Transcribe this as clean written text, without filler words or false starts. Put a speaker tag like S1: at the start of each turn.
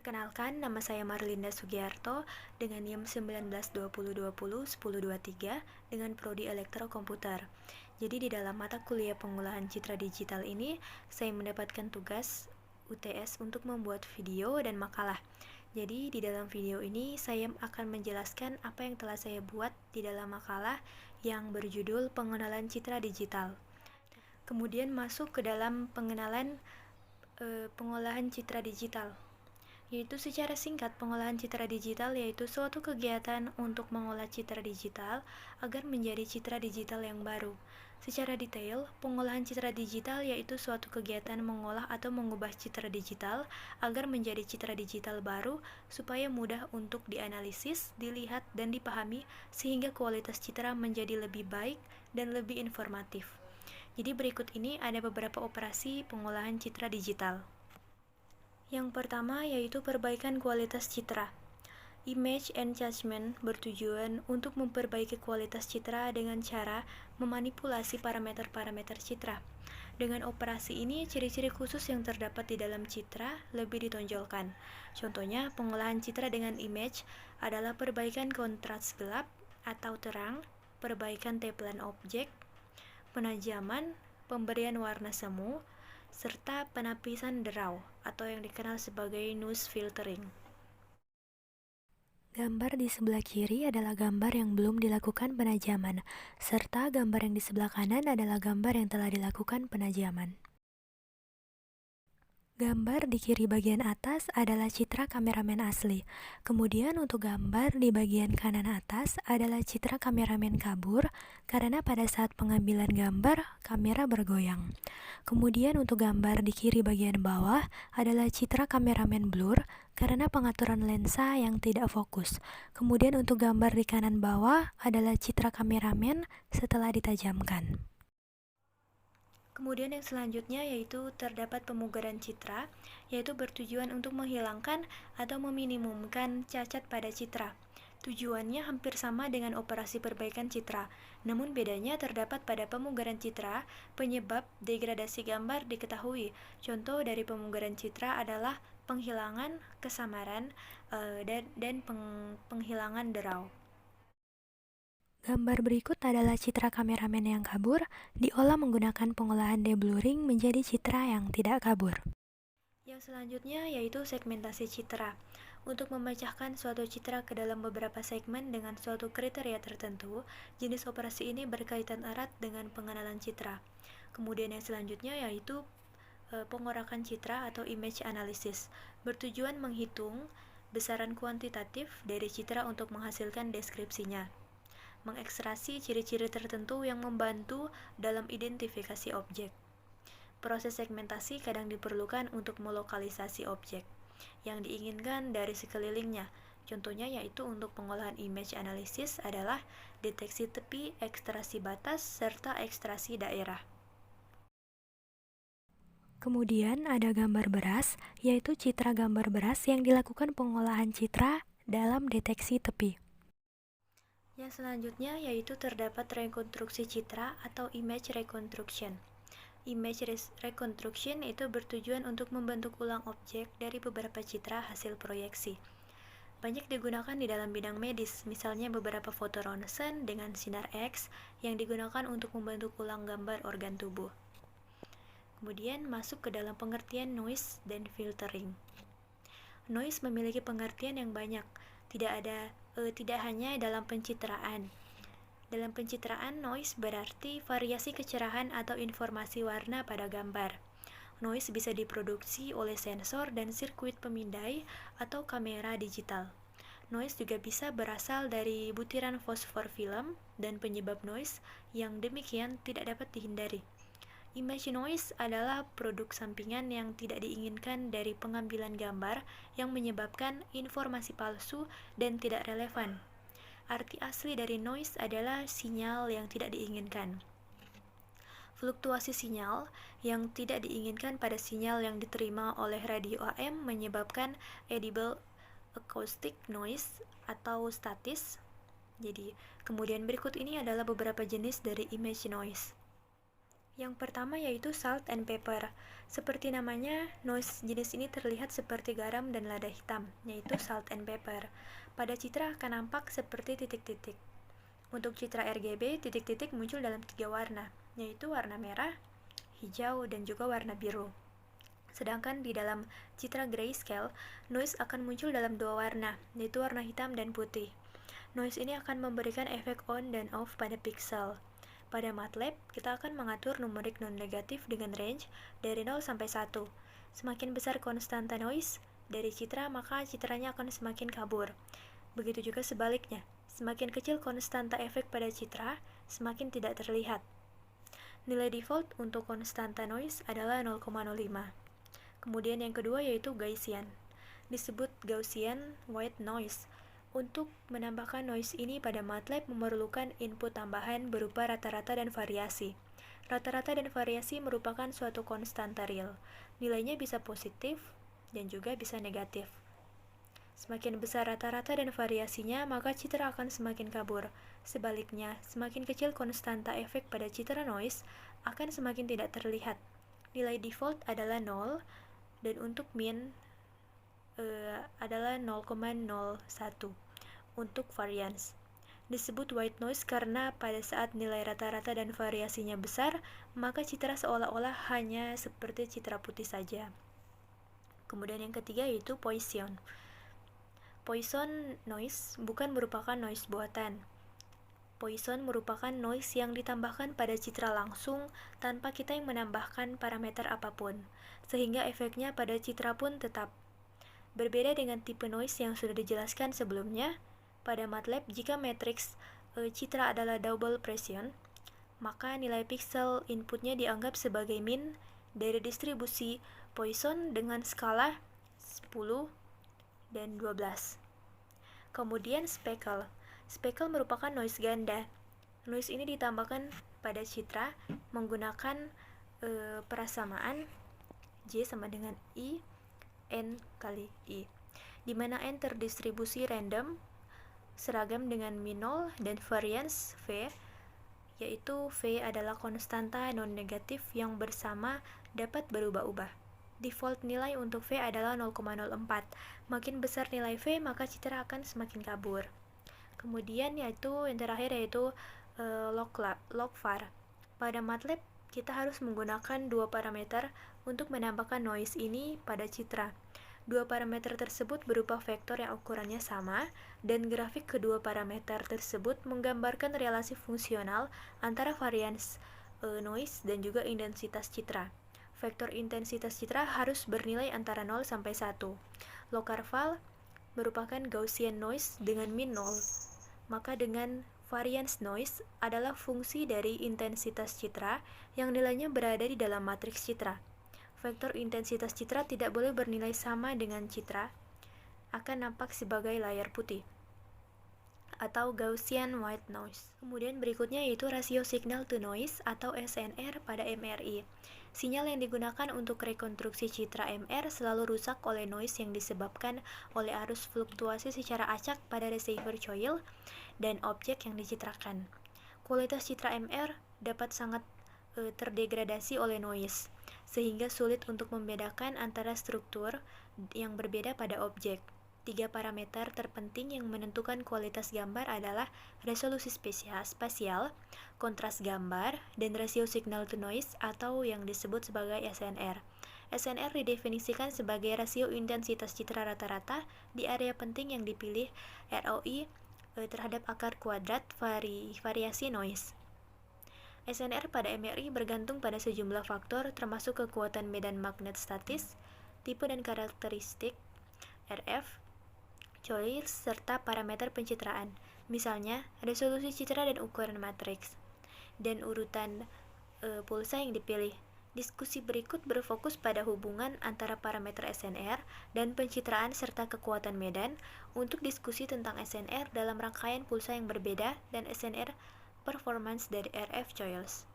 S1: Perkenalkan, nama saya Marlinda Sugiarto dengan NIM 1920201023 dengan prodi Elektrokomputer. Jadi di dalam mata kuliah pengolahan citra digital ini, saya mendapatkan tugas UTS untuk membuat video dan makalah. Jadi di dalam video ini saya akan menjelaskan apa yang telah saya buat di dalam makalah yang berjudul Pengenalan Citra Digital. Kemudian masuk ke dalam pengenalan pengolahan citra digital. Yaitu secara singkat, pengolahan citra digital yaitu suatu kegiatan untuk mengolah citra digital agar menjadi citra digital yang baru. Secara detail, pengolahan citra digital yaitu suatu kegiatan mengolah atau mengubah citra digital agar menjadi citra digital baru supaya mudah untuk dianalisis, dilihat, dan dipahami sehingga kualitas citra menjadi lebih baik dan lebih informatif. Jadi berikut ini ada beberapa operasi pengolahan citra digital. Yang pertama yaitu perbaikan kualitas citra. Image enhancement bertujuan untuk memperbaiki kualitas citra dengan cara memanipulasi parameter-parameter citra. Dengan operasi ini, ciri-ciri khusus yang terdapat di dalam citra lebih ditonjolkan. Contohnya, pengolahan citra dengan image adalah perbaikan kontras gelap atau terang, perbaikan tempelan objek, penajaman, pemberian warna semu, serta penapisan derau atau yang dikenal sebagai noise filtering. Gambar di sebelah kiri adalah gambar yang belum dilakukan penajaman, serta gambar yang di sebelah kanan adalah gambar yang telah dilakukan penajaman. Gambar di kiri bagian atas adalah citra kameramen asli. Kemudian untuk gambar di bagian kanan atas adalah citra kameramen kabur karena pada saat pengambilan gambar, kamera bergoyang. Kemudian untuk gambar di kiri bagian bawah adalah citra kameramen blur karena pengaturan lensa yang tidak fokus. Kemudian untuk gambar di kanan bawah adalah citra kameramen setelah ditajamkan. Kemudian yang selanjutnya yaitu terdapat pemugaran citra, yaitu bertujuan untuk menghilangkan atau meminimumkan cacat pada citra. Tujuannya hampir sama dengan operasi perbaikan citra, namun bedanya terdapat pada pemugaran citra, penyebab degradasi gambar diketahui. Contoh dari pemugaran citra adalah penghilangan kesamaran dan penghilangan derau. Gambar berikut adalah citra kameramen yang kabur, diolah menggunakan pengolahan deblurring menjadi citra yang tidak kabur. Yang selanjutnya yaitu segmentasi citra. Untuk memecahkan suatu citra ke dalam beberapa segmen dengan suatu kriteria tertentu, jenis operasi ini berkaitan erat dengan pengenalan citra. Kemudian yang selanjutnya yaitu pengorakan citra atau image analysis, bertujuan menghitung besaran kuantitatif dari citra untuk menghasilkan deskripsinya. Mengekstraksi ciri-ciri tertentu yang membantu dalam identifikasi objek. Proses segmentasi kadang diperlukan untuk melokalisasi objek yang diinginkan dari sekelilingnya. Contohnya yaitu untuk pengolahan image analysis adalah deteksi tepi, ekstraksi batas, serta ekstraksi daerah. Kemudian ada gambar beras, yaitu citra gambar beras yang dilakukan pengolahan citra dalam deteksi tepi. Yang selanjutnya yaitu terdapat rekonstruksi citra atau image reconstruction. Image reconstruction itu bertujuan untuk membentuk ulang objek dari beberapa citra hasil proyeksi. Banyak digunakan di dalam bidang medis, misalnya beberapa foto ronsen dengan sinar X yang digunakan untuk membentuk ulang gambar organ tubuh. Kemudian masuk ke dalam pengertian noise dan filtering. Noise memiliki pengertian yang banyak, tidak hanya dalam pencitraan. Dalam pencitraan, noise berarti variasi kecerahan atau informasi warna pada gambar. Noise bisa diproduksi oleh sensor dan sirkuit pemindai atau kamera digital. Noise juga bisa berasal dari butiran fosfor film dan penyebab noise yang demikian tidak dapat dihindari. Image noise adalah produk sampingan yang tidak diinginkan dari pengambilan gambar yang menyebabkan informasi palsu dan tidak relevan. Arti asli dari noise adalah sinyal yang tidak diinginkan. Fluktuasi sinyal yang tidak diinginkan pada sinyal yang diterima oleh radio AM menyebabkan audible acoustic noise atau statis. Jadi, kemudian berikut ini adalah beberapa jenis dari image noise. Yang pertama yaitu salt and pepper. Seperti namanya, noise jenis ini terlihat seperti garam dan lada hitam, yaitu salt and pepper. Pada citra akan nampak seperti titik-titik. Untuk citra RGB, titik-titik muncul dalam 3 warna, yaitu warna merah, hijau, dan juga warna biru. Sedangkan di dalam citra grayscale, noise akan muncul dalam 2 warna, yaitu warna hitam dan putih. Noise ini akan memberikan efek on dan off pada pixel. Pada MATLAB, kita akan mengatur numerik non-negatif dengan range dari 0 sampai 1. Semakin besar konstanta noise dari citra, maka citranya akan semakin kabur. Begitu juga sebaliknya, semakin kecil konstanta efek pada citra, semakin tidak terlihat. Nilai default untuk konstanta noise adalah 0,05. Kemudian yang kedua yaitu Gaussian. Disebut Gaussian white noise. Untuk menambahkan noise ini pada MATLAB memerlukan input tambahan berupa rata-rata dan variasi. Rata-rata dan variasi merupakan suatu konstanta real. Nilainya bisa positif dan juga bisa negatif. Semakin besar rata-rata dan variasinya, maka citra akan semakin kabur. Sebaliknya, semakin kecil konstanta efek pada citra noise akan semakin tidak terlihat. Nilai default adalah 0, dan untuk min adalah 0,01 untuk variance. Disebut white noise karena pada saat nilai rata-rata dan variasinya besar, maka citra seolah-olah hanya seperti citra putih saja. Kemudian yang ketiga yaitu Poisson. Poisson noise bukan merupakan noise buatan. Poisson merupakan noise yang ditambahkan pada citra langsung tanpa kita yang menambahkan parameter apapun, sehingga efeknya pada citra pun tetap. Berbeda dengan tipe noise yang sudah dijelaskan sebelumnya, pada MATLAB jika matriks citra adalah double Poisson, maka nilai pixel inputnya dianggap sebagai min dari distribusi Poisson dengan skala 10 dan 12. Kemudian speckle. Speckle merupakan noise ganda. Noise ini ditambahkan pada citra menggunakan perasamaan J sama dengan I, N kali I, di mana N terdistribusi random seragam dengan min 0 dan variance V, yaitu V adalah konstanta non-negatif yang bersama dapat berubah-ubah. Default nilai untuk V adalah 0,04. Makin besar nilai V, maka citra akan semakin kabur. Kemudian yang terakhir yaitu logvar. Pada MATLAB, kita harus menggunakan 2 parameter untuk menambahkan noise ini pada citra. 2 parameter tersebut berupa vektor yang ukurannya sama, dan grafik kedua parameter tersebut menggambarkan relasi fungsional antara varians noise dan juga intensitas citra. Vektor intensitas citra harus bernilai antara 0 sampai 1. Logarval merupakan Gaussian noise dengan min 0. Maka dengan variance noise adalah fungsi dari intensitas citra yang nilainya berada di dalam matriks citra. Vektor intensitas citra tidak boleh bernilai sama dengan citra, akan nampak sebagai layar putih atau Gaussian white noise. Kemudian berikutnya yaitu rasio signal to noise atau SNR pada MRI. Sinyal yang digunakan untuk rekonstruksi citra MR selalu rusak oleh noise yang disebabkan oleh arus fluktuasi secara acak pada receiver coil dan objek yang dicitrakan. Kualitas citra MR dapat sangat terdegradasi oleh noise, sehingga sulit untuk membedakan antara struktur yang berbeda pada objek. 3 parameter terpenting yang menentukan kualitas gambar adalah resolusi spasial, kontras gambar, dan rasio signal to noise atau yang disebut sebagai SNR. SNR didefinisikan sebagai rasio intensitas citra rata-rata di area penting yang dipilih ROI terhadap akar kuadrat variasi noise. SNR pada MRI bergantung pada sejumlah faktor termasuk kekuatan medan magnet statis, tipe dan karakteristik RF, coil, serta parameter pencitraan, misalnya resolusi citra dan ukuran matriks, dan urutan pulsa yang dipilih. Diskusi berikut berfokus pada hubungan antara parameter SNR dan pencitraan serta kekuatan medan untuk diskusi tentang SNR dalam rangkaian pulsa yang berbeda dan SNR performance dari RF coils.